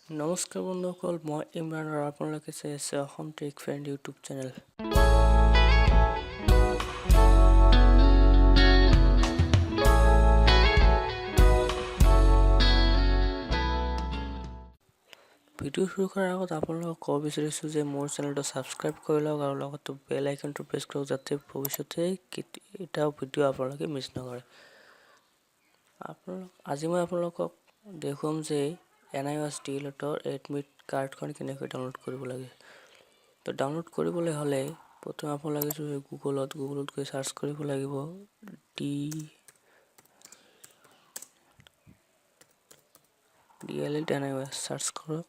নমস্কাৰ বন্ধুসকল, মই ইমৰান আৰু আপোনালোকে চাই আছে অসম টেক ফ্ৰেণ্ড ইউটিউব চেনেল। ভিডিঅ' শুরু কৰাৰ আগত আপোনালোকক ক'ব বিচাৰিছোঁ যে মোৰ চেনেলটো ছাবস্ক্ৰাইব কৰি লওক আৰু লগতে বেল আইকনটো প্ৰেছ কৰক যাতে ভৱিষ্যতে এটাও ভিডিঅ' আপোনালোকে মিছ নকৰে। আজি মই আপোনালোকক দেখুৱাম যে NIOS ডিএলএডৰ এডমিট কাৰ্ডখন কেনেকৈ ডাউনলোড কৰিব লাগে। তো ডাউনলোড কৰিবলৈ হ'লে প্ৰথমে আপোনালোকে গুগলত গৈ সাৰ্চ কৰিব লাগিব ডিএলএড NIOS সাৰ্চ কৰক।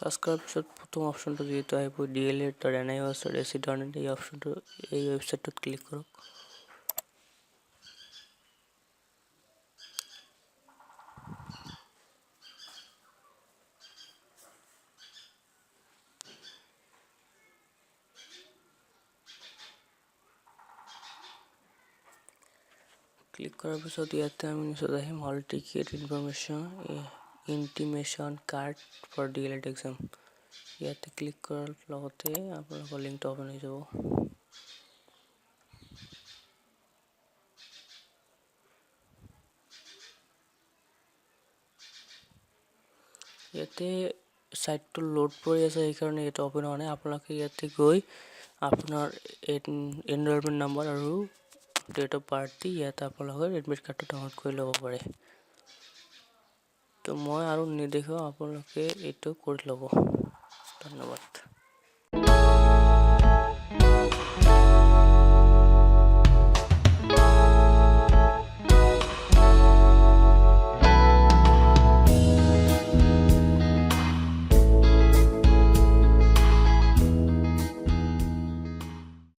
সাৰ্চ কৰাৰ পিছত প্ৰথম অপশ্যনটো যিটো আহিব DLED.NIOS.ac.in এই অপশ্যনটো এই ৱেবছাইটটোত ক্লিক কৰক। ক্লিক কৰাৰ পিছত ইয়াতে আমি নিশ্চয় আহিম হল ticket intimation card for DElEd exam. ইয়াতে ক্লিক কৰাৰ লগতে আপোনালোকৰ লিংকটো অপেন হৈ যাব। ইয়াতে সাইটটো লোড কৰি আছে, সেইকাৰণে এটা অপেন হোৱা নাই। আপোনালোকে ইয়াতে গৈ আপোনাৰ এনৰলমেণ্ট নাম্বাৰ আৰু ডেট অফ বাৰ্থ দি ইয়াতে আপোনালোকৰ এডমিট কাৰ্ডটো ডাউনলোড কৰি ল'ব পাৰে। তো মই আৰু নেদেখাওঁ, আপোনালোকে এইটো কৰি ল'ব। ধন্যবাদ।